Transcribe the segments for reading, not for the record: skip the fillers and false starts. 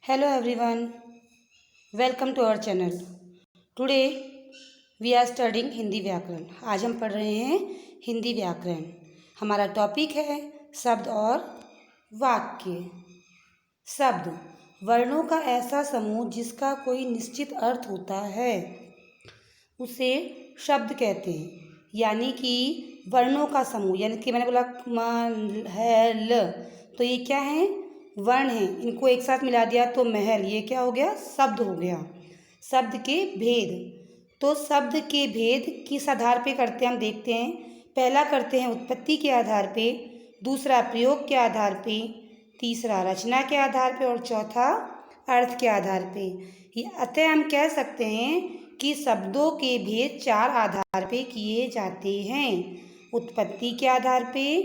Hello everyone, welcome to our channel. Today we are studying Hindi व्याकरण. आज हम पढ़ रहे हैं हिंदी व्याकरण. हमारा टॉपिक है शब्द और वाक्य. शब्द वर्णों का ऐसा समूह जिसका कोई निश्चित अर्थ होता है उसे शब्द कहते हैं. यानी कि वर्णों का समूह, यानी कि मैंने बोला म है ल, तो ये क्या है? वर्ण हैं. इनको एक साथ मिला दिया तो महल, ये क्या हो गया? शब्द हो गया. शब्द के भेद. तो शब्द के भेद किस आधार पे करते हैं हम देखते हैं. पहला करते हैं उत्पत्ति के आधार पे, दूसरा प्रयोग के आधार पे, तीसरा रचना के आधार पे और चौथा अर्थ के आधार पे. अतः हम कह सकते हैं कि शब्दों के भेद चार आधार पे किए जाते हैं. उत्पत्ति के आधार पे,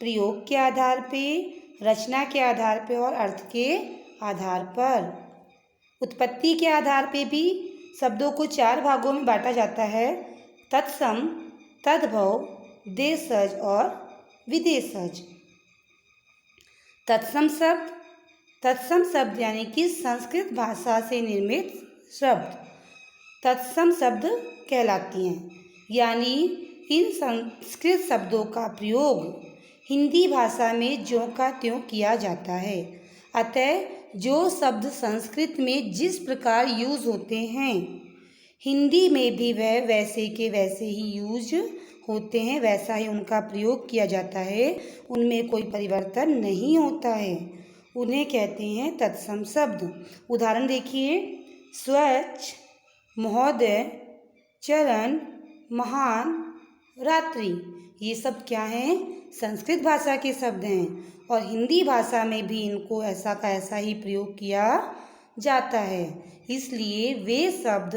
प्रयोग के आधार पे, रचना के आधार पे और अर्थ के आधार पर. उत्पत्ति के आधार पे भी शब्दों को चार भागों में बांटा जाता है: तत्सम, तद्भव, देशज और विदेशज. तत्सम शब्द यानी कि संस्कृत भाषा से निर्मित शब्द तत्सम शब्द कहलाती हैं. यानी इन संस्कृत शब्दों का प्रयोग हिंदी भाषा में ज्यों का त्यों किया जाता है. अतः जो शब्द संस्कृत में जिस प्रकार यूज़ होते हैं हिंदी में भी वह वैसे के वैसे ही यूज होते हैं, वैसा ही उनका प्रयोग किया जाता है. उनमें कोई परिवर्तन नहीं होता है. उन्हें कहते हैं तत्सम शब्द. उदाहरण देखिए: स्वच्छ, महोदय, चरण, महान, रात्रि. ये सब क्या हैं? संस्कृत भाषा के शब्द हैं और हिंदी भाषा में भी इनको ऐसा का ऐसा ही प्रयोग किया जाता है. इसलिए वे शब्द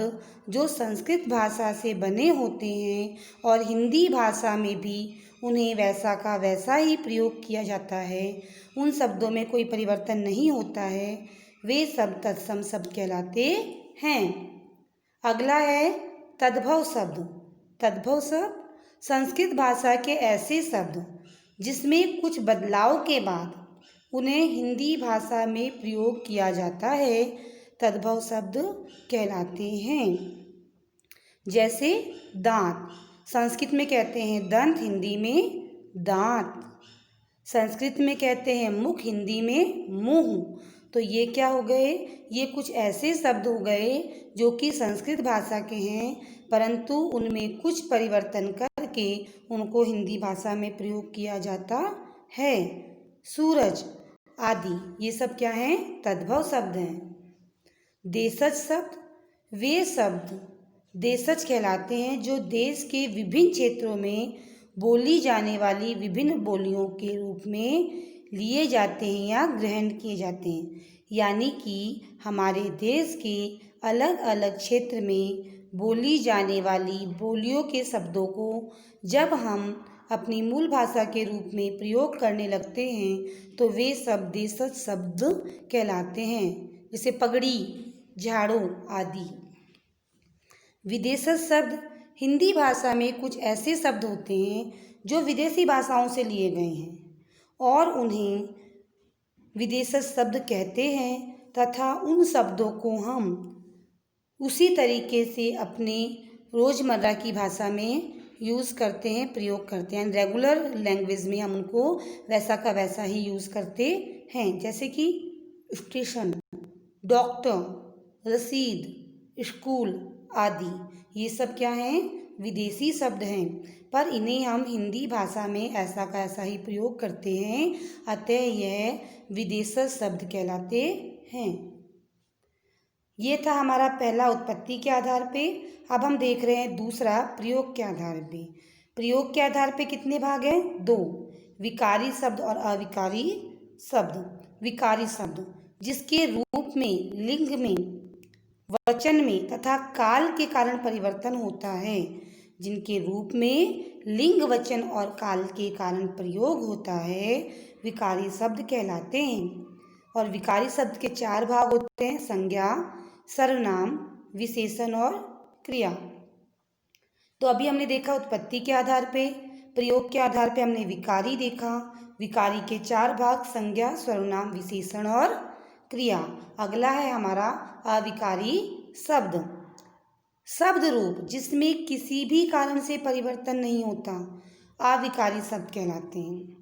जो संस्कृत भाषा से बने होते हैं और हिंदी भाषा में भी उन्हें वैसा का वैसा ही प्रयोग किया जाता है, उन शब्दों में कोई परिवर्तन नहीं होता है, वे सब तत्सम शब्द कहलाते हैं. अगला है तद्भव शब्द. तद्भव शब्द संस्कृत भाषा के ऐसे शब्द जिसमें कुछ बदलाव के बाद उन्हें हिंदी भाषा में प्रयोग किया जाता है, तद्भव शब्द कहलाते हैं. जैसे दांत, संस्कृत में कहते हैं दंत, हिंदी में दांत. संस्कृत में कहते हैं मुख, हिंदी में मुंह. तो ये क्या हो गए? ये कुछ ऐसे शब्द हो गए जो कि संस्कृत भाषा के हैं, परंतु उनमें कुछ परिवर्तन करके उनको हिंदी भाषा में प्रयोग किया जाता है. सूरज आदि ये सब क्या हैं? तद्भव शब्द हैं. देशज शब्द वे शब्द देशज कहलाते हैं जो देश के विभिन्न क्षेत्रों में बोली जाने वाली विभिन्न बोलियों के रूप में लिए जाते हैं या ग्रहण किए जाते हैं. यानी कि हमारे देश के अलग अलग क्षेत्र में बोली जाने वाली बोलियों के शब्दों को जब हम अपनी मूल भाषा के रूप में प्रयोग करने लगते हैं तो वे सब देशज शब्द कहलाते हैं. जैसे पगड़ी, झाड़ू आदि. विदेशज शब्द हिंदी भाषा में कुछ ऐसे शब्द होते हैं जो विदेशी भाषाओं से लिए गए हैं और उन्हें विदेशज शब्द कहते हैं तथा उन शब्दों को हम उसी तरीके से अपने रोज़मर्रा की भाषा में यूज़ करते हैं, प्रयोग करते हैं. रेगुलर लैंग्वेज में हम उनको वैसा का वैसा ही यूज़ करते हैं. जैसे कि स्टेशन, डॉक्टर, रसीद, स्कूल आदि. ये सब क्या हैं? विदेशी शब्द हैं, पर इन्हें हम हिंदी भाषा में ऐसा का ऐसा ही प्रयोग करते हैं, अतः यह विदेशज शब्द कहलाते हैं. ये था हमारा पहला उत्पत्ति के आधार पे. अब हम देख रहे हैं दूसरा प्रयोग के आधार पे. प्रयोग के आधार पे कितने भाग हैं? दो: विकारी शब्द और अविकारी शब्द. विकारी शब्द जिसके रूप में, लिंग में, वचन में तथा काल के कारण परिवर्तन होता है. जिनके रूप में, लिंग, वचन और काल के कारण प्रयोग होता है, विकारी शब्द कहलाते हैं. और विकारी शब्द के चार भाग होते हैं: संज्ञा, सर्वनाम, विशेषण और क्रिया. तो अभी हमने देखा उत्पत्ति के आधार पे, प्रयोग के आधार पे हमने विकारी देखा. विकारी के चार भाग: संज्ञा, सर्वनाम, विशेषण और क्रिया। अगला है हमारा अविकारी शब्द। शब्द रूप जिसमें किसी भी कारण से परिवर्तन नहीं होता अविकारी शब्द कहलाते हैं।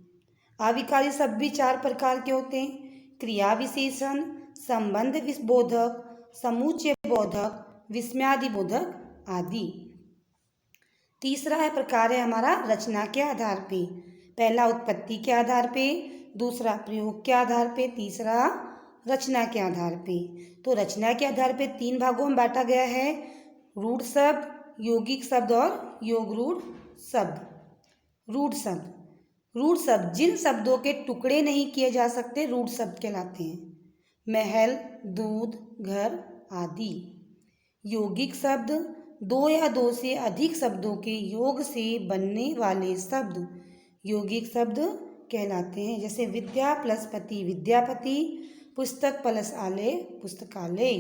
अविकारी शब्द भी 4 प्रकार के होते हैं: क्रिया विशेषण, संबंध बोधक, समुच्चय बोधक, विस्मयादि बोधक आदि। तीसरा है प्रकार है हमारा रचना के आधार पे। पहला उत्पत्ति के आधार पे, दूसरा प्रयोग के आधार पे, तीसरा रचना के आधार पे। तो रचना के आधार पे 3 भागों में बांटा गया है: रूढ़ शब्द, यौगिक शब्द और योगरूढ़ शब्द। रूढ़ शब्द, रूढ़ शब्द जिन शब्दों के टुकड़े नहीं किए जा सकते रूढ़ शब्द कहलाते हैं: महल, दूध, घर आदि। यौगिक शब्द 2 या 2 से अधिक शब्दों के योग से बनने वाले शब्द यौगिक शब्द कहलाते हैं। जैसे विद्या प्लस पति विद्यापति, पुस्तक प्लस आलय पुस्तकालय।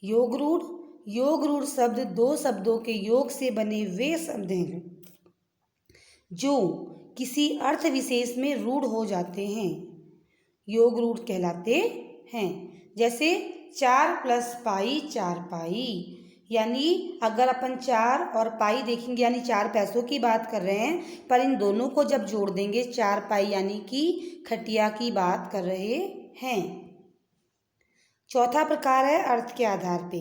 योगरूढ़, योगरूढ़ शब्द 2 शब्दों के योग से बने वे शब्द हैं जो किसी अर्थ विशेष में रूढ़ हो जाते हैं, योगरूढ़ कहलाते हैं। जैसे 4 + पाई 4 पाई, यानी अगर अपन 4 और पाई देखेंगे यानी 4 पैसों की बात कर रहे हैं, पर इन दोनों को जब जोड़ देंगे 4 पाई यानी कि खटिया की बात कर रहे हैं। चौथा प्रकार है अर्थ के आधार पे।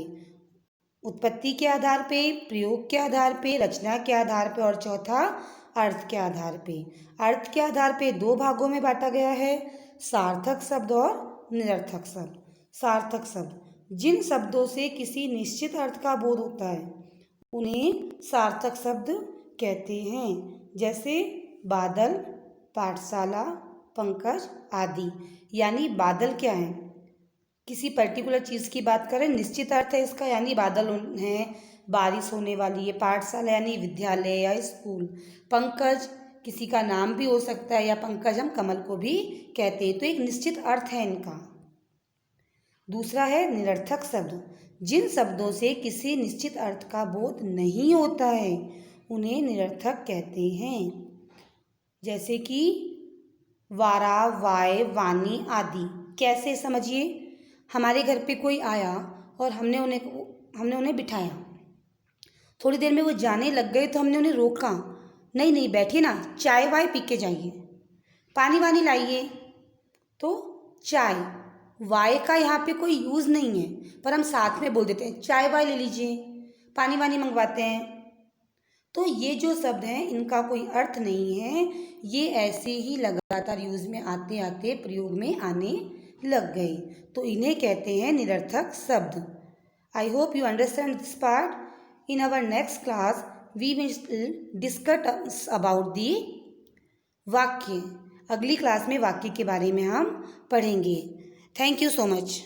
उत्पत्ति के आधार पे, प्रयोग के आधार पे, रचना के आधार पे और चौथा अर्थ के आधार पे। अर्थ के आधार पे 2 भागों में बांटा गया है: सार्थक शब्द और निरर्थक शब्द। सार्थक शब्द जिन शब्दों से किसी निश्चित अर्थ का बोध होता है उन्हें सार्थक शब्द कहते हैं। जैसे बादल, पाठशाला, पंकज आदि। यानी बादल क्या है, किसी पर्टिकुलर चीज़ की बात करें, निश्चित अर्थ है इसका, यानी बादल है, बारिश होने वाली है। पाठशाला यानी विद्यालय या स्कूल। पंकज किसी का नाम भी हो सकता है, या पंकज हम कमल को भी कहते हैं, तो एक निश्चित अर्थ है इनका। दूसरा है निरर्थक शब्द, जिन शब्दों से किसी निश्चित अर्थ का बोध नहीं होता है उन्हें निरर्थक कहते हैं। जैसे कि वारा, वाय, वाणी आदि। कैसे समझिए, हमारे घर पे कोई आया और हमने उन्हें बिठाया, थोड़ी देर में वो जाने लग गए तो हमने उन्हें रोका, नहीं नहीं बैठिए ना, चाय वाय पी के जाइए, पानी वानी लाइए। तो चाय, वाय का यहाँ पे कोई यूज़ नहीं है, पर हम साथ में बोल देते हैं चाय वाय ले लीजिए, पानी वानी मंगवाते हैं। तो ये जो शब्द हैं इनका कोई अर्थ नहीं है, ये ऐसे ही लगातार यूज़ में आते आते प्रयोग में आने लग गए, तो इन्हें कहते हैं निरर्थक शब्द। I hope you understand this part. In our next class we will discuss about the वाक्य। अगली क्लास में वाक्य के बारे में हम पढ़ेंगे। Thank you so much.